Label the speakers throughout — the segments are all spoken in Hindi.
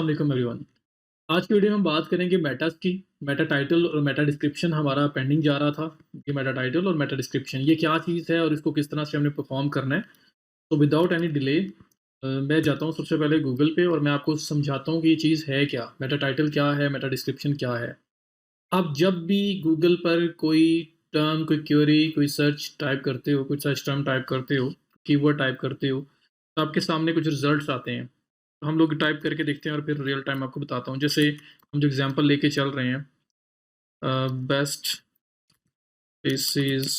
Speaker 1: अस्सलाम वालेकुम एवरीवन। आज की वीडियो में हम बात करेंगे मेटास की। मेटा टाइटल और मेटा डिस्क्रिप्शन हमारा पेंडिंग जा रहा था। ये मेटा टाइटल और मेटा डिस्क्रिप्शन ये क्या चीज़ है और इसको किस तरह से हमने परफॉर्म करना है। तो विदाउट एनी डिले मैं जाता हूँ सबसे पहले गूगल पे और मैं आपको समझाता हूँ कि ये चीज़ है क्या, मेटा टाइटल क्या है, मेटा डिस्क्रिप्शन क्या है। आप जब भी गूगल पर कोई टर्म, कोई क्वेरी, कोई सर्च टाइप करते हो, कोई सर्च टर्म टाइप करते हो, कीवर्ड टाइप करते हो, तो आपके सामने कुछ रिजल्ट्स आते हैं। तो हम लोग टाइप करके देखते हैं और फिर रियल टाइम आपको बताता हूँ। जैसे हम जो एग्जांपल लेके चल रहे हैं, best places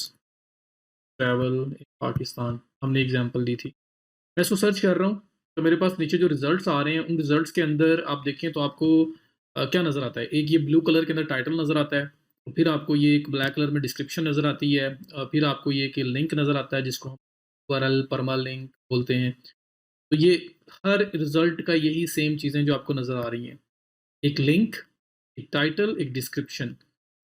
Speaker 1: travel in Pakistan, हमने एग्जांपल दी थी। मैं इसको सर्च कर रहा हूँ, तो मेरे पास नीचे जो रिजल्ट्स आ रहे हैं, उन रिजल्ट्स के अंदर आप देखें तो आपको क्या नज़र आता है। एक ये ब्लू कलर के अंदर टाइटल नज़र आता है, फिर आपको ये एक ब्लैक कलर में डिस्क्रिप्शन नज़र आती है, फिर आपको ये एक लिंक नज़र आता है जिसको हम यूआरएल परमा लिंक बोलते हैं। तो ये हर रिजल्ट का यही सेम चीज़ें जो आपको नज़र आ रही हैं, एक लिंक, एक टाइटल, एक डिस्क्रिप्शन।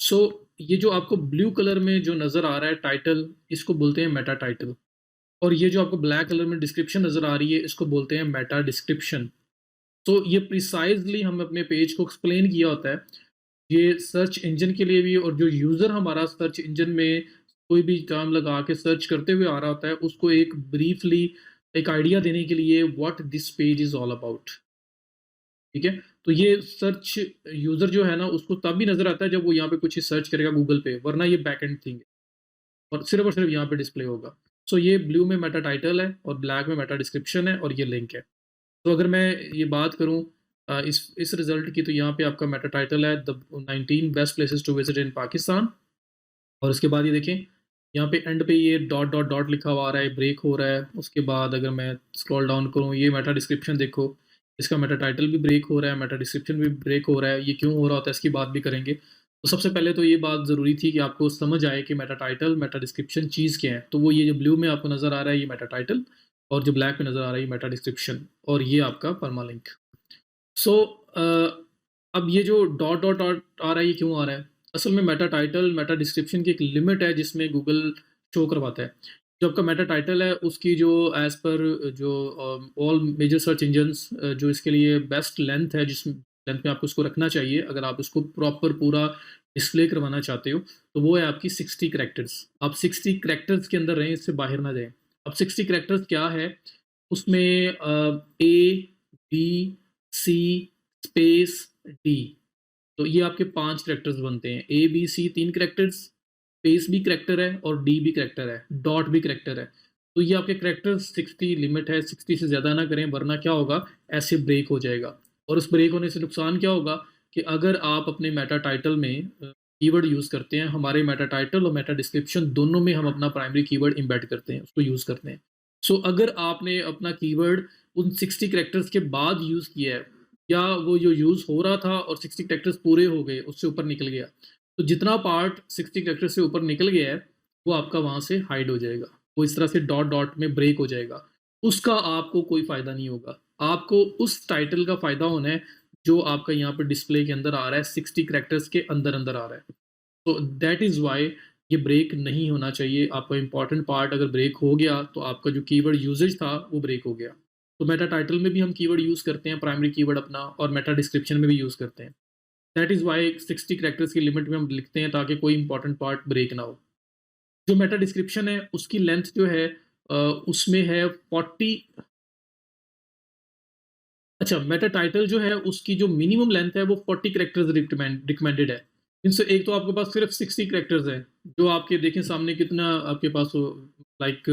Speaker 1: सो ये जो आपको ब्लू कलर में जो नज़र आ रहा है टाइटल, इसको बोलते हैं मेटा टाइटल, और ये जो आपको ब्लैक कलर में डिस्क्रिप्शन नज़र आ रही है, इसको बोलते हैं मेटा डिस्क्रिप्शन। तो ये प्रिसाइज़ली हम अपने पेज को एक्सप्लेन किया होता है। ये सर्च इंजन के लिए भी, और जो यूज़र हमारा सर्च इंजन में कोई भी टर्म लगा के सर्च करते हुए आ रहा होता है, उसको एक ब्रीफली एक आइडिया देने के लिए what this page is all about. ठीक है? तो ये सर्च यूज़र जो है ना, उसको तब भी नज़र आता है जब वो यहाँ पे कुछ ही सर्च करेगा गूगल पे, वरना ये बैकएंड थिंग है और सिर्फ़ यहाँ पे डिस्प्ले होगा। सो ये ब्लू में मेटा टाइटल है और ब्लैक में मेटा डिस्क्रिप्शन है और ये लिंक है। तो अगर मैं ये बात करूँ इस रिज़ल्ट की, तो यहाँ पे आपका मेटा टाइटल है the 19 best places to visit in Pakistan, और उसके बाद ये देखें, यहाँ पे एंड पे ये डॉट, डॉट, डॉट लिखा हुआ आ रहा है, ब्रेक हो रहा है। उसके बाद अगर मैं स्क्रॉल डाउन करूँ, ये मेटा डिस्क्रिप्शन देखो, इसका मेटा टाइटल भी ब्रेक हो रहा है, मेटा डिस्क्रिप्शन भी ब्रेक हो रहा है। ये क्यों हो रहा होता है, इसकी बात भी करेंगे। तो सबसे पहले तो ये बात ज़रूरी थी कि आपको समझ आए कि मेटा टाइटल, मेटा डिस्क्रिप्शन चीज़ क्या है। तो वो ये जो ब्लू में आपको नज़र आ रहा है, ये मेटा टाइटल, और जो ब्लैक में नज़र आ रहा है, ये मेटा डिस्क्रिप्शन, और ये आपका परमालिंक। सो अब ये जो डॉट डॉट डॉट आ रहा है, ये क्यों आ रहा है? असल में मेटा टाइटल, मेटा डिस्क्रिप्शन की एक लिमिट है जिसमें गूगल शो करवाता है। जो आपका मेटा टाइटल है, उसकी जो एज़ पर जो ऑल मेजर सर्च इंजन्स जो इसके लिए बेस्ट लेंथ है, जिस लेंथ में आपको इसको रखना चाहिए, अगर आप इसको प्रॉपर पूरा डिस्प्ले करवाना चाहते हो, तो वो है आपकी 60 कैरेक्टर्स। आप 60 कैरेक्टर्स के अंदर रहें, इससे बाहर ना जाएँ। अब 60 कैरेक्टर्स क्या है? उसमें ए, बी, सी स्पेस डी, तो ये आपके 5 कैरेक्टर्स बनते हैं। ए, बी, सी 3 कैरेक्टर्स, स्पेस भी कैरेक्टर है और डी भी कैरेक्टर है, डॉट भी कैरेक्टर है। तो ये आपके कैरेक्टर्स 60 लिमिट है, 60 से ज़्यादा ना करें, वरना क्या होगा, ऐसे ब्रेक हो जाएगा। और उस ब्रेक होने से नुकसान क्या होगा कि अगर आप अपने मेटा टाइटल में कीवर्ड यूज़ करते हैं, हमारे मेटा टाइटल और मेटा डिस्क्रिप्शन दोनों में हम अपना प्राइमरी कीवर्ड एम्बेड करते हैं, उसको यूज़ करते हैं। सो अगर आपने अपना कीवर्ड उन 60 कैरेक्टर्स के बाद यूज़ किया है, या वो जो यूज़ हो रहा था और 60 कैरेक्टर्स पूरे हो गए, उससे ऊपर निकल गया, तो जितना पार्ट 60 कैरेक्टर्स से ऊपर निकल गया है, वो आपका वहाँ से हाइड हो जाएगा। वो इस तरह से डॉट डॉट में ब्रेक हो जाएगा। उसका आपको कोई फ़ायदा नहीं होगा। आपको उस टाइटल का फ़ायदा होना है जो आपका यहाँ पे डिस्प्ले के अंदर आ रहा है, 60 कैरेक्टर्स के अंदर-अंदर आ रहा है। तो दैट इज़ व्हाई ये ब्रेक नहीं होना चाहिए। आपका इम्पोर्टेंट पार्ट अगर ब्रेक हो गया, तो आपका जो कीवर्ड यूसेज था, वो ब्रेक हो गया। तो मेटा टाइटल में भी हम कीवर्ड यूज़ करते हैं, प्राइमरी कीवर्ड अपना, और मेटा डिस्क्रिप्शन में भी यूज़ करते हैं। दैट इज़ व्हाई 60 कैरेक्टर्स की लिमिट में हम लिखते हैं, ताकि कोई इम्पोर्टेंट पार्ट ब्रेक ना हो। जो मेटा डिस्क्रिप्शन है, उसकी लेंथ जो है उसमें है 40। अच्छा, मेटा टाइटल जो है, उसकी जो मिनिमम लेंथ है, वो 40 कैरेक्टर्स रिकमेंडेड है। इनसे एक तो आपके पास सिर्फ़ 60 कैरेक्टर्स हैं, जो आपके देखें सामने कितना आपके पास हो, लाइक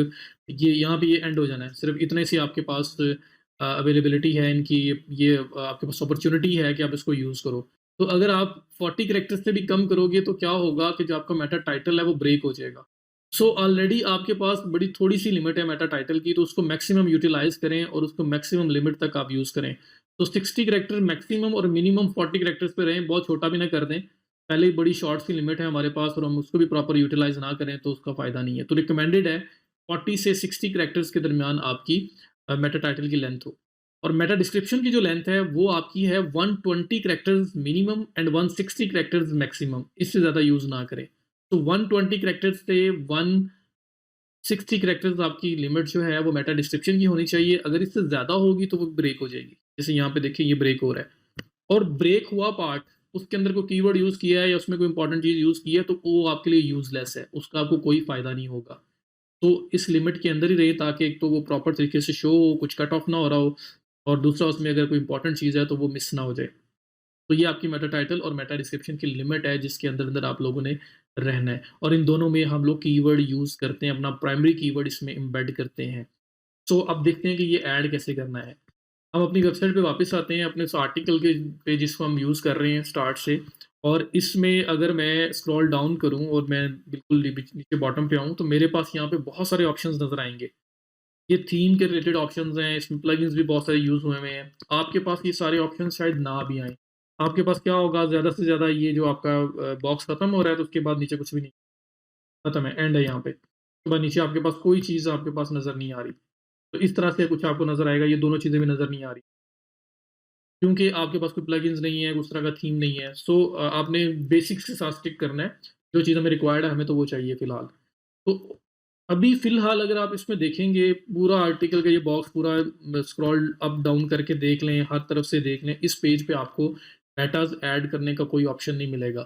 Speaker 1: ये यहाँ पे ये एंड हो जाना है। सिर्फ़ इतने से आपके पास अवेलेबिलिटी है इनकी, ये आपके पास अपॉर्च्युनिटी है कि आप इसको यूज़ करो। तो अगर आप 40 कैरेक्टर्स से भी कम करोगे, तो क्या होगा कि जो आपका मेटा टाइटल है, वो ब्रेक हो जाएगा। सो ऑलरेडी आपके पास बड़ी थोड़ी-सी लिमिट है मेटा टाइटल की, तो उसको मैक्सिमम यूटिलाइज़ करें और उसको मैक्सिमम लिमिट तक आप यूज़ करें। तो 60 कैरेक्टर मैक्सिमम और मिनिमम 40 कैरेक्टर्स पे रहें, बहुत छोटा भी ना कर दें। पहले ही बड़ी शॉर्ट सी लिमिट है हमारे पास और हम उसको भी प्रॉपर यूटिलाइज़ ना करें, तो उसका फ़ायदा नहीं है। तो रिकमेंडेड है 40 से 60 कैरेक्टर्स के दरमियान आपकी मेटा टाइटल की लेंथ हो। और मेटा डिस्क्रिप्शन की जो लेंथ है, वो आपकी है 120 characters minimum and 160 characters maximum, इससे ज़्यादा यूज़ ना करें। तो 120 कैरेक्टर्स से 160 कैरेक्टर्स आपकी लिमिट जो है, वो मेटा डिस्क्रिप्शन की होनी चाहिए। अगर इससे ज़्यादा होगी, तो वो ब्रेक हो जाएगी। जैसे यहाँ पे देखिए ये ब्रेक हो रहा है और ब्रेक हुआ पार्ट उसके अंदर कोई कीवर्ड यूज़ किया है या उसमें कोई इंपॉर्टेंट चीज़ यूज़ की है तो वो आपके लिए यूज़लेस है, उसका आपको कोई फ़ायदा नहीं होगा। तो इस लिमिट के अंदर ही रहिए ताकि एक तो वो प्रॉपर तरीके से शो हो, कुछ कट ऑफ ना हो रहा हो और दूसरा उसमें अगर कोई इंपॉर्टेंट चीज़ है तो वो मिस ना हो जाए। तो ये आपकी मेटा टाइटल और मेटा डिस्क्रिप्शन की लिमिट है जिसके अंदर-अंदर आप लोगों ने रहना है और इन दोनों में हम लोग कीवर्ड यूज़ करते हैं, अपना प्राइमरी कीवर्ड इसमें एम्बेड करते हैं। सो अब देखते हैं कि ये ऐड कैसे करना है। हम अपनी वेबसाइट पे वापस आते हैं अपने उस आर्टिकल के पे जिसको हम यूज़ कर रहे हैं स्टार्ट से और इसमें अगर मैं स्क्रॉल डाउन करूँ और मैं बिल्कुल नीचे बॉटम पे आऊँ तो मेरे पास यहाँ पे बहुत सारे ऑप्शंस नज़र आएँगे। ये थीम के रिलेटेड ऑप्शंस हैं, इसमें प्लगइन्स भी बहुत सारे यूज़ हुए हुए हैं। आपके पास ये सारे ऑप्शंस शायद ना भी आएँ। आपके पास क्या होगा ज़्यादा से ज़्यादा ये जो आपका बॉक्स खत्म हो रहा है तो उसके बाद नीचे कुछ भी नहीं, खत्म है, एंड है यहाँ पे। उसके बाद नीचे आपके पास कोई चीज़ आपके पास नज़र नहीं आ रही। तो इस तरह से कुछ आपको नज़र आएगा, ये दोनों चीज़ें भी नज़र नहीं आ रही। क्योंकि आपके पास कोई प्लगइन्स नहीं है, उस तरह का थीम नहीं है। सो आपने बेसिक्स के साथ स्टिक करना है। जो चीज़ हमें रिक्वायर्ड है, हमें तो वो चाहिए फ़िलहाल। तो अभी फ़िलहाल अगर आप इसमें देखेंगे, पूरा आर्टिकल का ये बॉक्स पूरा स्क्रॉल अप डाउन करके देख लें, हर तरफ से देख लें, इस पेज पे आपको मेटाज़ ऐड करने का कोई ऑप्शन नहीं मिलेगा।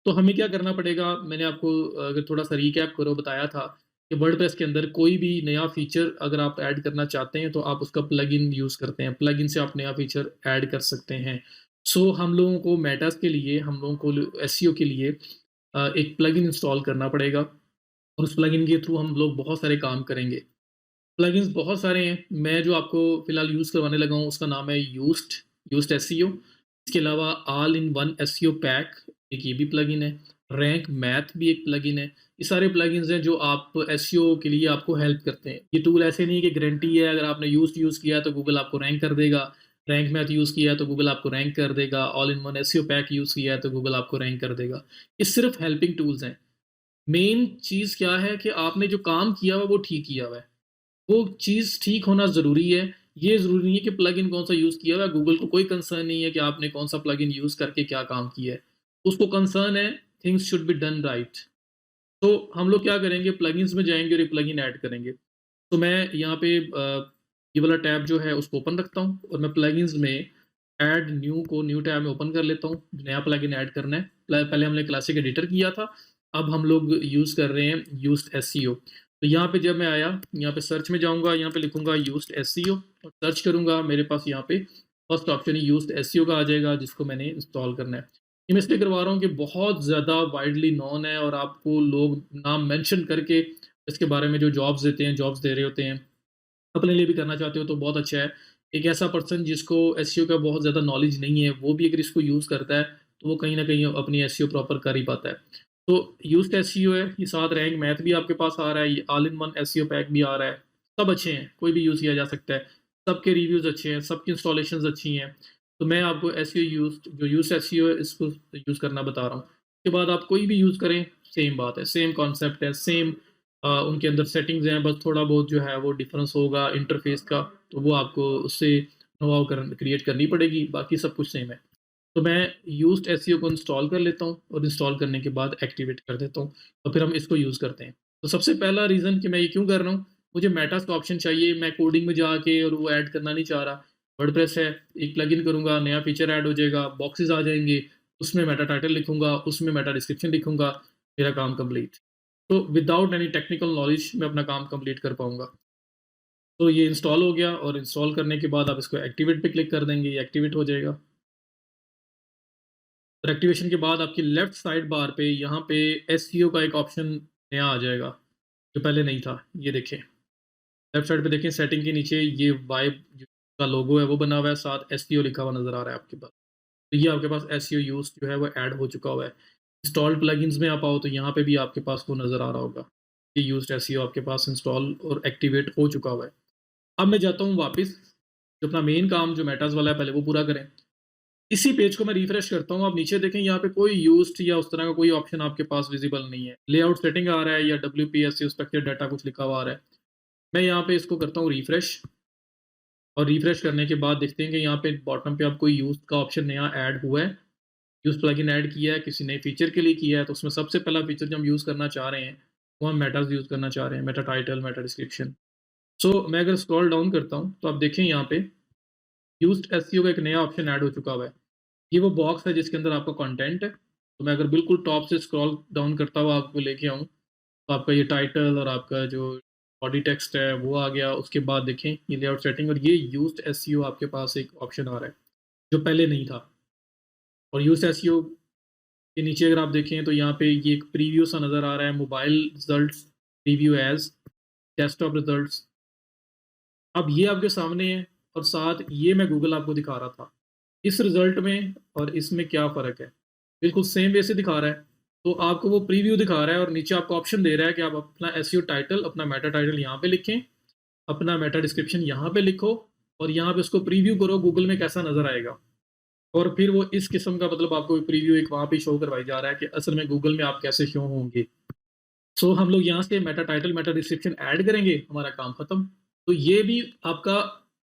Speaker 1: तो हमें क्या करना पड़ेगा, मैंने आपको अगर थोड़ा-सा रिकैप करो बताया था कि वर्डप्रेस के अंदर कोई भी नया फ़ीचर अगर आप ऐड करना चाहते हैं, तो आप उसका प्लगइन यूज़ करते हैं। प्लगइन से आप नया फ़ीचर ऐड कर सकते हैं। सो हम लोगों को मेटाज़ के लिए, हम लोगों को एसईओ के लिए एक प्लगइन इंस्टॉल करना पड़ेगा और उस प्लगइन के थ्रू हम लोग बहुत सारे काम करेंगे। प्लगइन्स बहुत सारे हैं। मैं जो आपको फ़िलहाल यूज़ करवाने लगा हूँ उसका नाम है यूस्ट, यूस्ट एसईओ। इसके अलावा all in one SEO pack एक ये भी प्लगइन है। रैंक मैथ भी एक प्लगइन है। ये सारे प्लगइन्स हैं जो आप एसईओ के लिए आपको हेल्प करते हैं। ये टूल ऐसे नहीं है कि गारंटी है अगर आपने यूस्ट यूज़ किया तो गूगल आपको रैंक कर देगा। रैंक मैथ यूज़ किया है तो गूगल आपको रैंक कर देगा। All in one SEO pack use किया है तो गूगल आपको रैंक कर देगा। ये सिर्फ़ हेल्पिंग टूल्स हैं। मेन चीज़ क्या है कि आपने जो काम किया हुआ है वो ठीक किया हुआ है। वो चीज़ ठीक होना ज़रूरी है। ये ज़रूरी नहीं है कि प्लगइन कौन-सा यूज़ किया हुआ है, गूगल को कोई कंसर्न नहीं है कि आपने कौन-सा प्लगइन यूज़ करके क्या काम किया है। उसको कंसर्न है things should be done right. तो हम लोग क्या करेंगे प्लगइन्स में जाएँगे और ये प्लगइन ऐड करेंगे। तो मैं यहाँ पे ये वाला टैब जो है उसको ओपन रखता हूँ और मैं प्लगइन्स में ऐड न्यू को न्यू टैब में ओपन कर लेता हूँ। नया प्लगइन ऐड करना है। पहले हमने क्लासिक एडिटर किया था, अब हम लोग यूज़ कर रहे हैं यूज्ड एसईओ। तो यहाँ पे जब मैं आया, यहाँ पे सर्च में जाऊँगा, यहाँ पे लिखूँगा यूज्ड एसईओ और सर्च करूँगा, मेरे पास यहाँ पे फर्स्ट ऑप्शन ही यूज्ड एसईओ का आ जाएगा जिसको मैंने इंस्टॉल करना है। ये मैं इसलिए करवा रहा हूँ कि बहुत ज़्यादा वाइडली नोन है और आपको लोग नाम मेंशन करके इसके बारे में जो जॉब्स देते हैं, जॉब्स दे रहे होते हैं। अपने लिए भी करना चाहते हो तो बहुत अच्छा है। एक ऐसा पर्सन जिसको एसईओ का बहुत ज़्यादा नॉलेज नहीं है, वो भी अगर इसको यूज़ करता है, तो वो कहीं न कहीं अपनी एसईओ प्रॉपर कर ही पाता है। तो यूज्ड एसईओ है, ये साथ रैंक मैथ भी आपके पास आ रहा है, ये all in one SEO pack भी आ रहा है। सब अच्छे हैं, कोई भी यूज़ किया जा सकता है। सबके रिव्यूज़ अच्छे हैं, सबकी इंस्टॉलेशंस अच्छी हैं। तो मैं आपको एसईओ यूज्ड एसईओ है इसको यूज़ करना बता रहा हूँ। उसके बाद आप कोई भी यूज़ करें, सेम बात है, सेम कॉन्सेप्ट है, सेम उनके अंदर सेटिंग्स हैं, बस थोड़ा बहुत जो है वो डिफ़रेंस होगा इंटरफ़ेस का, तो वो आपको उससे नो हाउ क्रिएट करनी पड़ेगी, बाकी सब कुछ सेम है। तो मैं यूज्ड एसईओ को इंस्टॉल कर लेता हूँ और इंस्टॉल करने के बाद एक्टिवेट कर देता हूँ और फिर हम इसको यूज़ करते हैं। तो सबसे पहला रीज़न कि मैं ये क्यों कर रहा हूँ, मुझे मेटास का ऑप्शन चाहिए, मैं कोडिंग में जाके और वो ऐड करना नहीं चाह रहा। वर्डप्रेस है, एक प्लगइन करूँगा, नया फीचर ऐड हो जाएगा, बॉक्सेस आ जाएँगे, उसमें मेटा टाइटल लिखूँगा, उसमें मेटा डिस्क्रिप्शन लिखूँगा, मेरा काम कंप्लीट। तो विदाउट एनी टेक्निकल नॉलेज मैं अपना काम कंप्लीट कर पाऊँगा। तो ये इंस्टॉल हो गया और इंस्टॉल करने के बाद आप इसको एक्टिवेट पे क्लिक कर देंगे, ये एक्टिवेट हो जाएगा। और एक्टिवेशन के बाद आपकी लेफ्ट साइड बार पे यहाँ पे एसईओ का एक ऑप्शन नया आ जाएगा, जो पहले नहीं था। ये देखें, लेफ्ट साइड पे देखें सेटिंग के नीचे ये वाइब का लोगो है वो बना हुआ है, साथ एसईओ लिखा हुआ नज़र आ रहा है आपके पास। तो ये आपके पास एसईओ यूज़्ड जो है वो ऐड हो चुका हुआ है। इंस्टॉल्ड प्लगइन्स में आप आओ तो यहाँ पे भी आपके पास वो नज़र आ रहा होगा। ये यूज़्ड एसईओ आपके पास इंस्टॉल और एक्टिवेट हो चुका हुआ है। अब मैं जाता हूँ वापस, जो अपना मेन काम जो मेटाज़ वाला है पहले वो पूरा करें। इसी पेज को मैं रिफ्रेश करता हूँ, आप नीचे देखें यहाँ पे कोई यूज्ड या उस तरह का कोई ऑप्शन आपके पास विज़िबल नहीं है। लेआउट सेटिंग आ रहा है या डब्ल्यूपीएससी स्ट्रक्चर्ड डाटा कुछ लिखा हुआ आ रहा है। मैं यहाँ पे इसको करता हूँ रिफ्रेश और रिफ्रेश करने के बाद देखते हैं कि यहाँ पे बॉटम पे आपको यूज्ड का ऑप्शन नया ऐड हुआ है। यूज़ प्लगइन ऐड किया है, किसी नए फीचर के लिए किया है, तो उसमें सबसे पहला फीचर जो हम यूज़ करना चाह रहे हैं, वो हम मेटाज़ यूज़ करना चाह रहे हैं, मेटा टाइटल, मेटा डिस्क्रिप्शन। सो मैं अगर स्क्रॉल डाउन करता हूँ, तो आप देखें यहाँ पे यूज्ड एसईओ का एक नया ऑप्शन ऐड हो चुका हुआ है। ये वो बॉक्स है जिसके अंदर आपका कंटेंट है। तो मैं अगर बिल्कुल टॉप से स्क्रॉल डाउन करता हुआ आपको लेके आऊँ, तो आपका ये टाइटल और आपका जो बॉडी टेक्स्ट है वो आ गया। उसके बाद देखें ये लेआउट सेटिंग और ये यूज्ड एसईओ आपके पास एक ऑप्शन आ रहा है, जो पहले नहीं था। और यूज्ड एसईओ के नीचे अगर आप देखें तो यहाँ पे ये एक प्रीव्यू सा नज़र आ रहा है, mobile results, preview as, desktop results. अब ये आपके सामने है और साथ ये मैं गूगल आपको दिखा रहा था। इस रिज़ल्ट में और इसमें क्या फ़र्क है? बिल्कुल सेम वे से दिखा रहा है। तो आपको वो प्रीव्यू दिखा रहा है और नीचे आपको ऑप्शन दे रहा है कि आप अपना एसईओ टाइटल, अपना मेटा टाइटल यहाँ पे लिखें, अपना मेटा डिस्क्रिप्शन यहाँ पे लिखो और यहाँ पे उसको प्रीव्यू करो गूगल में कैसा नज़र आएगा। और फिर वो इस किस्म का मतलब आपको प्रीव्यू एक वहाँ पे शो करवाई जा रहा है कि असल में गूगल में आप कैसे शो होंगे। सो हम लोग यहाँ से Meta title, Meta description add करेंगे, हमारा काम खत्म। तो ये भी आपका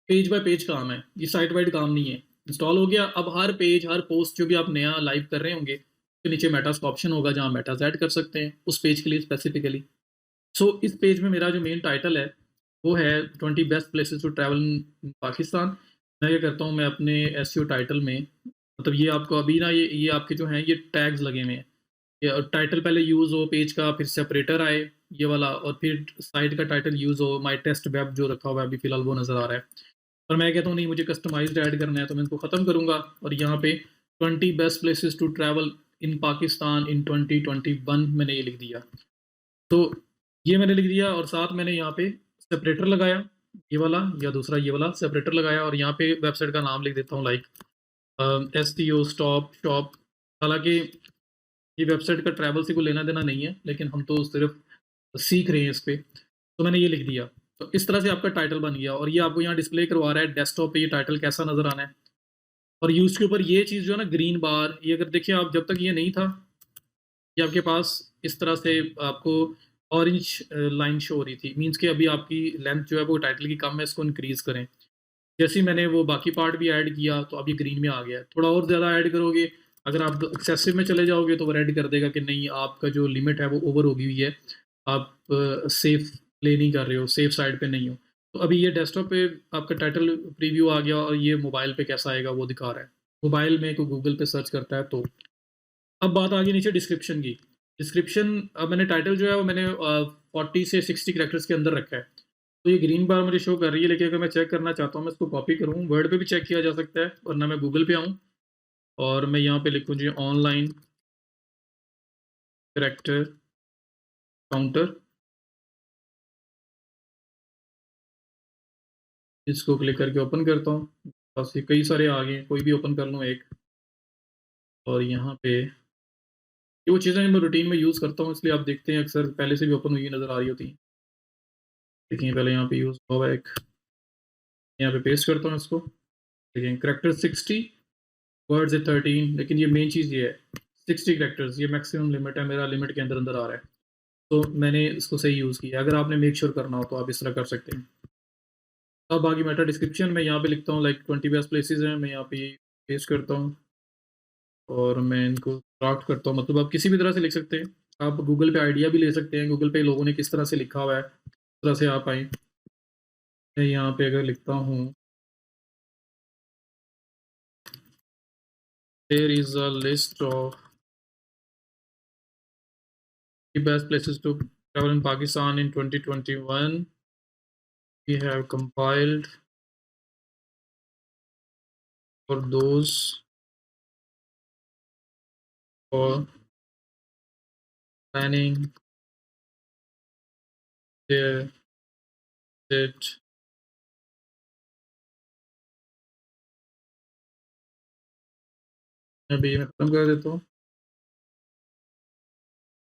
Speaker 1: पेज बाय पेज काम है, ये साइट वाइड काम नहीं है। इंस्टॉल हो गया, अब हर पेज, हर पोस्ट जो भी आप नया लाइव कर रहे होंगे, उसके नीचे मेटास का ऑप्शन होगा जहाँ मेटास ऐड कर सकते हैं उस पेज के लिए स्पेसिफिकली। सो इस पेज में मेरा जो मेन टाइटल है वो है 20 best places to travel in Pakistan. मैं क्या करता हूँ, मैं अपने एसईओ टाइटल में मतलब ये आपको अभी ना ये आपके जो हैं ये टैग्स लगे हुए हैं। ये टाइटल पहले यूज़ हो पेज का, फिर सेपरेटर आए ये वाला, और फिर साइट का टाइटल यूज़ हो। माई टेस्ट वेब जो रखा हुआ है अभी फ़िलहाल वो नज़र आ रहा है। और मैं कहता हूँ नहीं मुझे कस्टमाइज़्ड ऐड करना है, तो मैं इसको ख़त्म करूँगा और यहाँ पे 20 best places to travel in Pakistan in 2021 मैंने ये लिख दिया। तो ये मैंने लिख दिया और साथ मैंने यहाँ पे सेपरेटर लगाया, ये वाला या दूसरा ये वाला सेपरेटर लगाया और यहाँ पे वेबसाइट का नाम लिख देता हूँ लाइक एसटीओ स्टॉप शॉप। हालाँकि ये वेबसाइट का ट्रैवल से कोई लेना-देना नहीं है, लेकिन हम तो सिर्फ़ सीख रहे हैं इस पे। तो मैंने ये लिख दिया। तो इस तरह से आपका टाइटल बन गया और ये आपको यहाँ डिस्प्ले करवा रहा है डेस्कटॉप पे ये टाइटल कैसा नज़र आना है। और उसके ऊपर ये चीज़ जो है ना ग्रीन बार, ये अगर देखिए आप जब तक ये नहीं था, ये आपके पास इस तरह से आपको ऑरेंज लाइन शो हो रही थी। मीन्स कि अभी आपकी लेंथ जो है वो टाइटल की कम है, इसको इंक्रीज़ करें। जैसे ही मैंने वो बाकी पार्ट भी ऐड किया तो अब ये ग्रीन में आ गया है। थोड़ा और ज़्यादा ऐड करोगे, अगर आप एक्सेसिव में चले जाओगे तो वो रेड कर देगा कि नहीं आपका जो लिमिट है वो ओवर होगी हुई है। आप सेफ प्ले नहीं कर रहे हो, सेफ साइड पे नहीं हो। तो अभी ये डेस्कटॉप पे आपका टाइटल प्रीव्यू आ गया और ये मोबाइल पे कैसा आएगा वो दिखा रहा है। मोबाइल में कोई गूगल पे सर्च करता है तो। अब बात आ गई नीचे डिस्क्रिप्शन की। डिस्क्रिप्शन अब मैंने टाइटल जो है वो मैंने 40 से 60 कैरेक्टर्स के अंदर रखा है। तो ये ग्रीन बार मुझे शो कर रही है, लेकिन अगर मैं चेक करना चाहता हूँ, मैं इसको कॉपी करूँ, वर्ड पे भी चेक किया जा सकता है, वरना मैं गूगल पे आऊँ और मैं यहाँ पे लिखूँ जी ऑनलाइन कैरेक्टर काउंटर। इसको क्लिक करके ओपन करता हूँ। बस ये कई सारे आ गए हैं, कोई भी ओपन कर लूँ एक। और यहाँ पे ये वो चीज़ें मैं रूटीन में यूज़ करता हूँ, इसलिए आप देखते हैं अक्सर पहले से भी ओपन हुई नज़र आ रही होती हैं। देखिए पहले यहाँ पे यूज़ हुआ है एक, यहाँ पे पेस्ट करता हूँ इसको। देखिए कैरेक्टर 60, वर्ड्स है 13, लेकिन ये मेन चीज़ ये है 60 कैरेक्टर्स, ये मैक्सिमम लिमिट है, मेरा लिमिट के अंदर अंदर आ रहा है। तो मैंने इसको सही यूज़ किया। अगर आपने मेक श्योर करना हो तो आप इस तरह कर सकते हैं। अब आगे मेटा डिस्क्रिप्शन में यहाँ पे लिखता हूँ लाइक 20 बेस्ट प्लेसेस हैं, मैं यहाँ पे पेस्ट करता हूँ और मैं इनको ड्राफ्ट करता हूँ। मतलब आप किसी भी तरह से लिख सकते हैं। आप गूगल पे आइडिया भी ले सकते हैं, गूगल पे लोगों ने किस तरह से लिखा हुआ है, उस तरह से आप आएँ। मैं यहाँ पे अगर लिखता हूँ there is a list of the best places to travel in Pakistan in 2021 we have compiled for those for planning their visit. अभी ये मैं खत्म कर देता हूँ।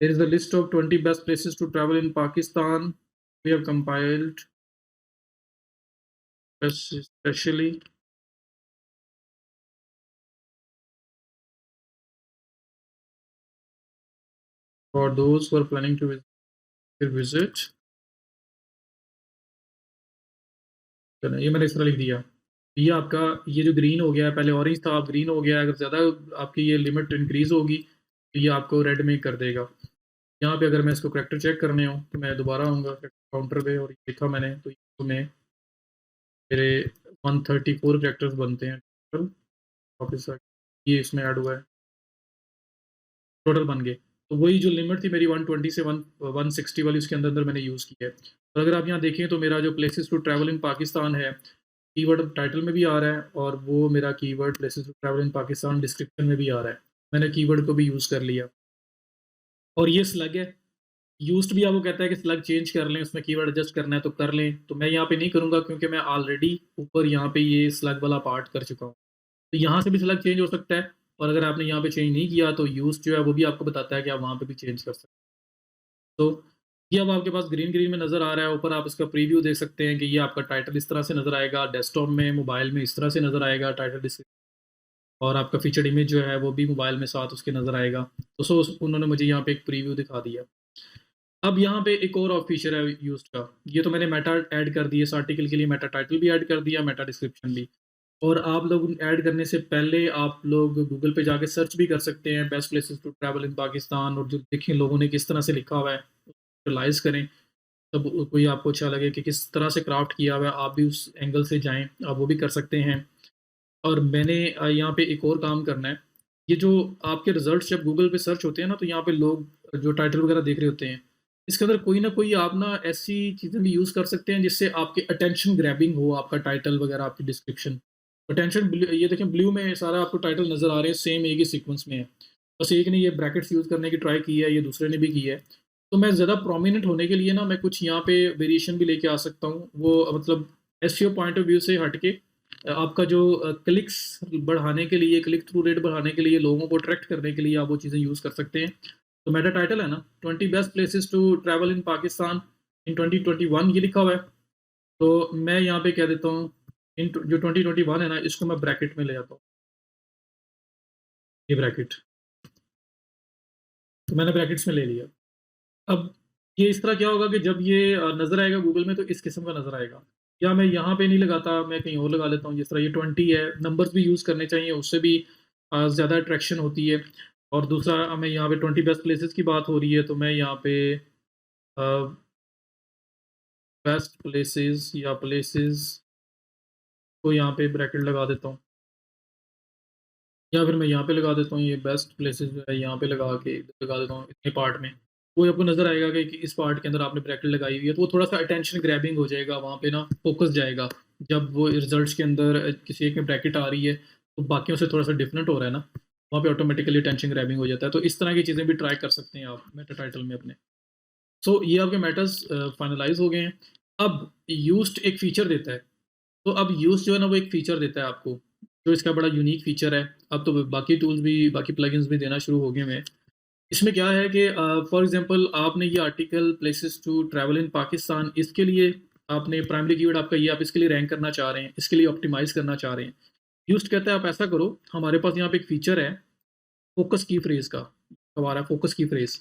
Speaker 1: There is a list of 20 best places to travel in Pakistan. We have compiled especially for those who are planning to visit. ये मैंने इस तरह लिख दिया। ये आपका ये जो ग्रीन हो गया है, पहले ऑरेंज था अब ग्रीन हो गया है। अगर ज़्यादा आपकी ये लिमिट इंक्रीज़ होगी तो ये आपको रेड में कर देगा। यहाँ पे अगर मैं इसको करैक्टर चेक करने हो तो मैं दोबारा आऊँगा काउंटर पे और लिखा मैंने तो मैं मेरे 134 कैरेक्टर्स बनते हैं टोटल। वापस ये इसमें ऐड हुआ है, टोटल बन गए। तो वही जो लिमिट थी मेरी 120 से 160 वाली, उसके अंदर अंदर मैंने यूज़ किया है। और अगर आप यहाँ देखें तो मेरा जो places to travel in Pakistan है, कीवर्ड टाइटल में भी आ रहा है, और वो मेरा keyword places to travel in Pakistan description में भी आ रहा है। मैंने कीवर्ड को भी यूज़ कर लिया। और ये स्लग है, यूज्ड भी आपको कहता है कि स्लग चेंज कर लें, उसमें कीवर्ड एडजस्ट करना है तो कर लें। तो मैं यहाँ पे नहीं करूँगा क्योंकि मैं ऑलरेडी ऊपर यहाँ पे ये स्लग वाला पार्ट कर चुका हूँ। तो यहाँ से भी स्लग चेंज हो सकता है, और अगर आपने यहाँ पे चेंज नहीं किया तो यूज़ जो है वो भी आपको बताता है कि आप वहाँ पे भी चेंज कर सकते हैं। तो ये अब आपके पास ग्रीन ग्रीन में नज़र आ रहा है। ऊपर आप इसका प्रीव्यू देख सकते हैं कि ये आपका टाइटल इस तरह से नज़र आएगा, डेस्कटॉप में, मोबाइल में इस तरह से नज़र आएगा टाइटल डिस्क्रिप्शन, और आपका फीचर्ड इमेज जो है वो भी मोबाइल में साथ उसके नज़र आएगा। तो उन्होंने मुझे यहाँ पे एक प्रीव्यू दिखा दिया। अब यहाँ पे एक और फीचर है यूज्ड का। ये तो मैंने मेटा ऐड कर दिया, इस आर्टिकल के लिए मेटा टाइटल भी ऐड कर दिया, मेटा डिस्क्रिप्शन भी। और आप लोग ऐड करने से पहले आप लोग गूगल पे जाके सर्च भी कर सकते हैं, best places to travel in Pakistan, और जो देखें लोगों ने किस तरह से लिखा हुआ है रियलाइज करें, तब कोई आपको अच्छा लगे कि किस तरह से क्राफ्ट किया हुआ है, आप भी उस एंगल से जाएं, आप वो भी कर सकते हैं। और मैंने यहाँ पे एक और काम करना है। ये जो आपके रिजल्ट जब गूगल पे सर्च होते हैं ना, तो यहाँ पे लोग जो टाइटल वगैरह देख रहे होते हैं, इसके अंदर कोई ना कोई आप ना ऐसी चीज़ें भी यूज़ कर सकते हैं जिससे आपके अटेंशन ग्रैबिंग हो, आपका टाइटल वगैरह, आपकी डिस्क्रिप्शन। अटेंशन ये देखें ब्लू में सारा आपको टाइटल नज़र आ रहे हैं, सेम एक ही सीक्वेंस में है। बस एक ने ये ब्रैकेट्स यूज़ करने की ट्राई की है, ये दूसरे ने भी की है। तो मैं ज़्यादा प्रोमिनेंट होने के लिए ना मैं कुछ यहाँ पे वेरिएशन भी लेके आ सकता हूँ। वो मतलब एसईओ पॉइंट ऑफ व्यू से हट के आपका जो क्लिक्स बढ़ाने के लिए, क्लिक थ्रू रेट बढ़ाने के लिए, लोगों को अट्रैक्ट करने के लिए आप वो चीज़ें यूज़ कर सकते हैं। तो मेरा टाइटल है ना 20 best places to travel in Pakistan in 2021 ये लिखा हुआ है। तो मैं यहाँ पे कह देता हूँ जो 2021 है ना, इसको मैं ब्रैकेट में ले आता हूँ, ये ब्रैकेट। तो मैंने ब्रैकेट्स में ले लिया। अब ये इस तरह क्या होगा कि जब ये नज़र आएगा गूगल में तो इस किस्म का नज़र आएगा। या मैं यहाँ पे नहीं लगाता, मैं कहीं और लगा लेता हूँ, जिस तरह ये 20 है, नंबर्स भी यूज़ करने चाहिए, उससे भी ज़्यादा अट्रैक्शन होती है। और दूसरा हमें यहाँ पे 20 बेस्ट प्लेसेस की बात हो रही है, तो मैं यहाँ पे बेस्ट प्लेसेस या प्लेसेस को यहाँ पे ब्रैकेट लगा देता हूँ, या फिर मैं यहाँ पे लगा देता हूँ, ये बेस्ट प्लेसेस जो है यहाँ पे लगा देता हूँ इतने पार्ट में। वो आपको नज़र आएगा कि इस पार्ट के अंदर आपने ब्रैकेट लगाई हुई है, तो वो थोड़ा-सा अटेंशन ग्रैबिंग हो जाएगा, वहाँ पे ना फ़ोकस जाएगा। जब वो रिज़ल्ट्स के अंदर किसी एक में ब्रैकेट आ रही है, तो बाकियों से थोड़ा-सा डिफरेंट हो रहा है ना, वहाँ पे ऑटोमेटिकली अटेंशन ग्रैबिंग हो जाता है। तो इस तरह की चीज़ें भी ट्राई कर सकते हैं आप मेटा टाइटल में अपने। सो ये आपके मैटर्स फाइनलाइज़ हो गए हैं। अब यूज्ड एक फ़ीचर देता है। तो अब यूज़ जो है ना वो एक फ़ीचर देता है आपको, जो इसका बड़ा यूनिक फ़ीचर है। अब तो बाकी टूल्स भी, बाकी प्लगइन्स भी देना शुरू हो गए हैं। इसमें क्या है कि फॉर एग्ज़ाम्पल आपने ये article places to travel in Pakistan, इसके लिए आपने प्राइमरी कीवर्ड आपका ये, आप इसके लिए रैंक करना चाह रहे हैं, इसके लिए ऑप्टिमाइज़ करना चाह रहे हैं। यूज्ड कहता है आप ऐसा करो, हमारे पास यहाँ पे एक फ़ीचर है फ़ोकस की फ्रेज़ का, हमारा फ़ोकस की फ्रेज़।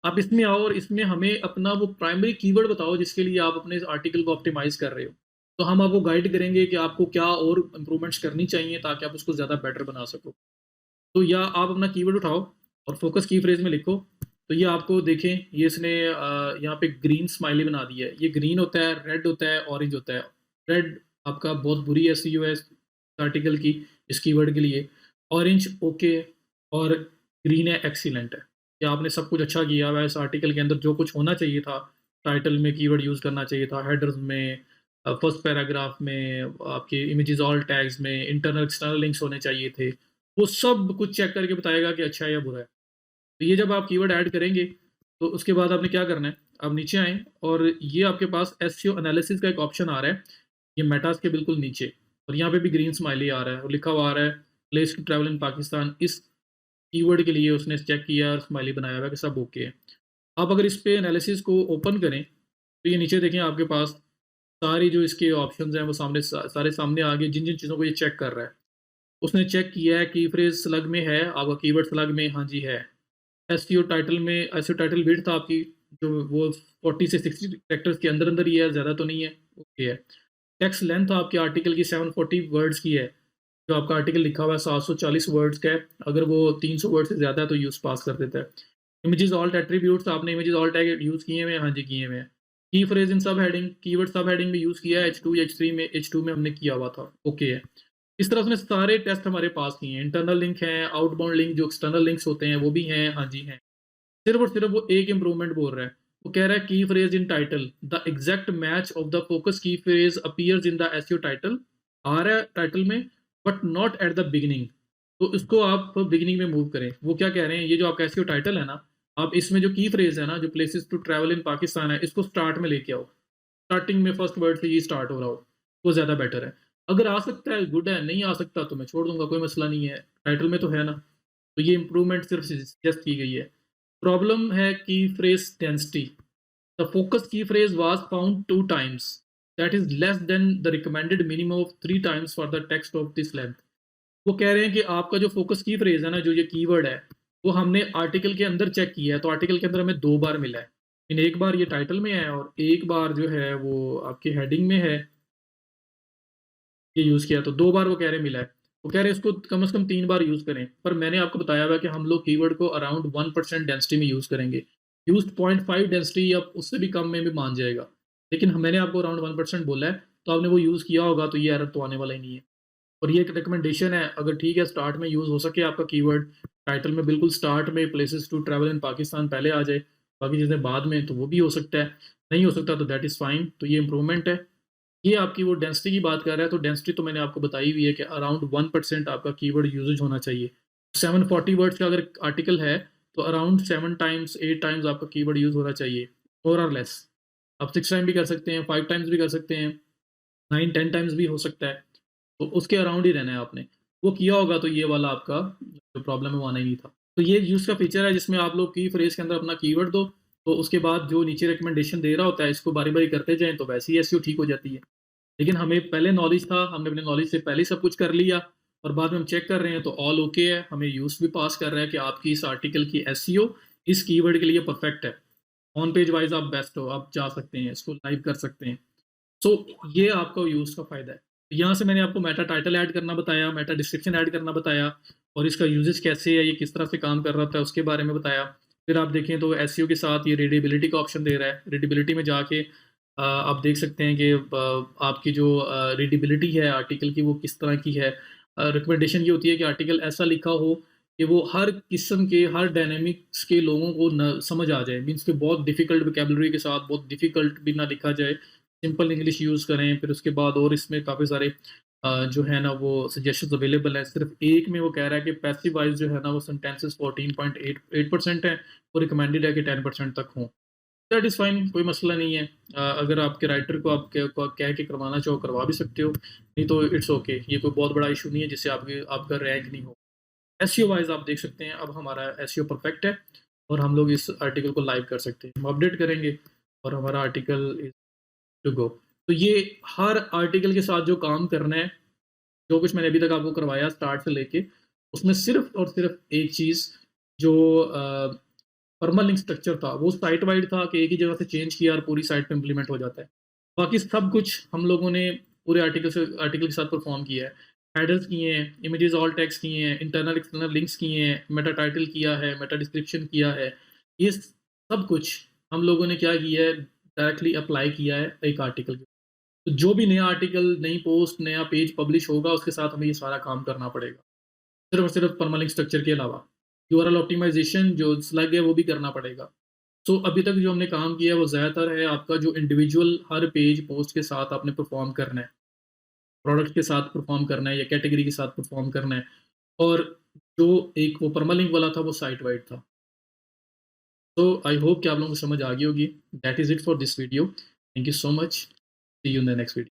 Speaker 1: आप इसमें आओ और इसमें हमें अपना वो प्राइमरी कीवर्ड बताओ जिसके लिए आप अपने इस आर्टिकल को ऑप्टिमाइज़ कर रहे हो। तो हम आपको गाइड करेंगे कि आपको क्या और इम्प्रूवमेंट्स करनी चाहिए ताकि आप उसको ज़्यादा बेटर बना सको। तो या आप अपना कीवर्ड उठाओ और फ़ोकस की फ्रेज़ में लिखो। तो ये आपको देखें, ये इसने यहाँ पे ग्रीन स्माइली बना दी है। ये ग्रीन होता है, रेड होता है, ऑरेंज होता है। रेड आपका बहुत बुरी एसईओ है इस आर्टिकल की, इस कीवर्ड के लिए। ऑरेंज ओके, और ग्रीन है एक्सीलेंट है। कि आपने सब कुछ अच्छा किया हुआ है इस आर्टिकल के अंदर, जो कुछ होना चाहिए था, टाइटल में कीवर्ड यूज़ करना चाहिए था, हेडर्स में, फर्स्ट पैराग्राफ में, आपके इमेजेस ऑल टैग्स में, इंटरनल एक्सटर्नल लिंक्स होने चाहिए थे। वो सब कुछ चेक करके बताएगा कि अच्छा है या बुरा है। तो ये जब आप कीवर्ड ऐड करेंगे, तो उसके बाद आपने क्या करना है, आप नीचे आएँ और ये आपके पास एसईओ एनालिसिस का एक ऑप्शन आ रहा है, ये मेटास के बिल्कुल नीचे, और यहाँ पे भी ग्रीन स्माइली आ रहा है और लिखा हुआ आ रहा है place to travel in Pakistan. इस कीवर्ड के लिए उसने चेक किया और स्माइली बनाया हुआ है कि सब ओके है। आप अगर इस पे एनालिसिस को ओपन करें, तो ये नीचे देखें आपके पास सारी जो इसके ऑप्शंस हैं वो सारे सामने आ गए, जिन-जिन चीज़ों को ये चेक कर रहा है। उसने चेक किया है कि फ्रेज़ स्लग में है, आपका कीवर्ड स्लग में, हाँ जी है। एसईओ टाइटल में, एसईओ टाइटल विड्थ आपकी जो वो 40 से 60 कैरेक्टर्स के अंदर-अंदर ही है, ज़्यादा तो नहीं है, ओके है। टेक्स्ट लेंथ आपके आर्टिकल की 740 वर्ड्स की है। जो आपका आर्टिकल लिखा हुआ है 740 वर्ड्स का है, अगर वो 300 वर्ड से ज़्यादा है तो यूज़ पास कर देता है। इमेजेस ऑल्ट एट्रीब्यूट्स, आपने इमेजेस ऑल टैग यूज़ किए हुए हैं? हाँ जी, किए हुए हैं। की फ्रेज इन सब हेडिंग, कीवर्ड सब हेडिंग में यूज़ किया है, H2 या H2 में हमने किया हुआ था, ओके है। इस तरह उसने सारे टेस्ट हमारे पास किए हैं, इंटरनल लिंक हैं, आउटबाउंड लिंक जो एक्सटर्नल लिंक्स होते हैं वो भी हैं, हाँ जी हैं। सिर्फ़ और सिर्फ़ वो एक इम्प्रूवमेंट बोल रहा है। वो कह रहा है key phrase in title, the exact match of the focus key phrase appears in the SEO title, आ रहा है टाइटल में but not at the beginning. तो इसको आप बिगिनिंग में मूव करें। वो क्या कह रहे हैं, ये जो आपका एसईओ टाइटल है ना, आप इसमें जो की फ्रेज़ है ना, जो places to travel in Pakistan है, इसको स्टार्ट में लेके आओ। स्टार्टिंग में फर्स्ट वर्ड से ये स्टार्ट हो रहा हो, वो ज़्यादा बेटर है। अगर आ सकता है गुड है, नहीं आ सकता तो मैं छोड़ दूँगा, कोई मसला नहीं है। टाइटल में तो है ना, तो ये इम्प्रूवमेंट सिर्फ़ सजेस्ट की गई है। प्रॉब्लम है key phrase density. The focus key phrase was found 2 times, that is less than the recommended minimum of 3 times for the text of this length. वो कह रहे हैं कि आपका जो फ़ोकस की फ्रेज़ है ना, जो ये कीवर्ड है, वो हमने आर्टिकल के अंदर चेक किया है, तो आर्टिकल के अंदर हमें 2 बार मिला है। इन एक बार ये टाइटल में है और एक बार जो है वो आपकी हेडिंग में है, ये यूज़ किया, तो 2 बार वो कह रहे हैं मिला है। वो कह रहे हैं इसको कम से कम 3 बार यूज़ करें, पर मैंने आपको बताया हुआ है कि हम लोग कीवर्ड को अराउंड 1% डेंसिटी में यूज़ करेंगे। यूज़्ड 0.5 डेंसिटी या उससे भी कम में भी मान जाएगा। लेकिन मैंने आपको अराउंड 1% बोला है, तो आपने वो यूज़ किया होगा, तो ये एरर तो आने वाला ही नहीं है। और ये एक रिकमेंडेशन है, अगर ठीक है स्टार्ट में यूज़ हो सके आपका कीवर्ड, टाइटल में बिल्कुल स्टार्ट में places to travel in Pakistan पहले आ जाए, बाकी चीज़ें बाद में, तो वो भी हो सकता है। नहीं हो सकता तो दैट इज़ फाइन, तो ये इम्प्रूवमेंट है। ये आपकी वो डेंसिटी की बात कर रहा है, तो डेंसिटी तो मैंने आपको बताई हुई है कि अराउंड 1% आपका कीवर्ड यूसेज होना चाहिए। 740 वर्ड्स का अगर आर्टिकल है, तो अराउंड 7 टाइम्स, 8 टाइम्स आपका कीवर्ड यूज़ होना चाहिए, मोर और लेस। आप 6 टाइम भी कर सकते हैं, 5 टाइम्स भी कर सकते हैं, 9-10 टाइम्स भी हो सकता है। तो उसके अराउंड ही रहना है आपने। वो किया होगा तो ये वाला आपका जो प्रॉब्लम है वो आना ही नहीं था। तो ये यूज़ का फीचर है जिसमें आप लोग की फ्रेज़ के अंदर अपना कीवर्ड दो, तो उसके बाद जो नीचे रिकमेंडेशन दे रहा होता है इसको बारी-बारी करते जाएँ, तो वैसे ही एसईओ ठीक हो जाती है। लेकिन हमें पहले नॉलेज था, हमने अपने नॉलेज से पहले ही सब कुछ कर लिया और बाद में हम चेक कर रहे हैं तो ऑल ओके है, हमें यूज़ भी पास कर रहा है कि आपकी इस आर्टिकल की एसईओ इस कीवर्ड के लिए परफेक्ट है। ऑन पेज वाइज़ आप बेस्ट हो, आप जा सकते हैं, इसको लाइव कर सकते हैं। सो ये आपका यूज़ का फ़ायदा है। यहाँ से मैंने आपको मेटा टाइटल ऐड करना बताया, मेटा डिस्क्रिप्शन ऐड करना बताया और इसका यूज़ेज कैसे है, ये किस तरह से काम कर रहा होता है, उसके बारे में बताया। फिर आप देखें तो एसईओ के साथ ये रीडेबिलिटी का ऑप्शन दे रहा है। रीडेबिलिटी में जाके आप देख सकते हैं कि आपकी जो रीडेबिलिटी है आर्टिकल की वो किस तरह की है। रिकमेंडेशन ये होती है कि आर्टिकल ऐसा लिखा हो कि वो हर किस्म के, हर डायनामिक्स के लोगों को न समझ आ जाए। मीन्स कि बहुत डिफ़िकल्ट वोकैब्युलरी के साथ बहुत डिफ़िकल्ट भी ना लिखा जाए। सिंपल इंग्लिश यूज़ करें, फिर उसके बाद और इसमें काफ़ी सारे जो है ना वो सजेशंस अवेलेबल हैं। सिर्फ़ एक में वो कह रहा है कि पैसिव वॉइस जो है ना वो सेंटेंसेस 14.88% है, वो रिकमेंडेड है कि 10% तक हों। दैट इज़ फाइन, कोई मसला नहीं है। अगर आपके राइटर को आप कह के करवाना चाहो करवा भी सकते हो, नहीं तो इट्स ओके, ये कोई बहुत बड़ा इश्यू नहीं है जिससे आपका रैंक नहीं हो। एसईओ वाइज़ आप देख सकते हैं अब हमारा एसईओ परफेक्ट है और हम लोग इस आर्टिकल को लाइव कर सकते हैं। हम अपडेट करेंगे और हमारा आर्टिकल इज़ टू गो। तो ये हर आर्टिकल के साथ जो काम करना है, जो कुछ मैंने अभी तक आपको करवाया स्टार्ट से लेके, उसमें सिर्फ़ और सिर्फ़ एक चीज़ जो परमालिंक स्ट्रक्चर था, वो साइट वाइड था कि एक ही जगह से चेंज किया और पूरी साइट पे इम्प्लीमेंट हो जाता है। बाकी सब कुछ हम लोगों ने पूरे आर्टिकल के साथ परफ़ॉर्म किया है। हेडर्स किए हैं, इमेजेस ऑल टेक्स्ट किए हैं, इंटरनल एक्सटर्नल लिंक्स किए हैं, मेटा टाइटल किया है, मेटा डिस्क्रिप्शन किया है। ये सब कुछ हम लोगों ने क्या किया है, डायरेक्टली अप्लाई किया है एक आर्टिकल के। तो जो भी नया आर्टिकल, नई पोस्ट, नया पेज पब्लिश होगा उसके साथ हमें ये सारा काम करना पड़ेगा। सिर्फ़ और सिर्फ़ परमालिंक स्ट्रक्चर के अलावा। यूआरएल ऑप्टिमाइज़ेशन जो स्लग है वो भी करना पड़ेगा। सो अभी तक जो हमने काम किया है वो ज़्यादातर है आपका जो इंडिविजुअल हर पेज पोस्ट के साथ आपने परफ़ॉर्म करना है। प्रोडक्ट के साथ परफ़ॉर्म करना है या कैटेगरी के साथ परफ़ॉर्म करना है और जो एक वो परमालिंक वाला था वो साइट वाइड था। तो आई होप कि आप लोगों को समझ आ गई होगी। That is it for this video. Thank you so much. See you in the next video.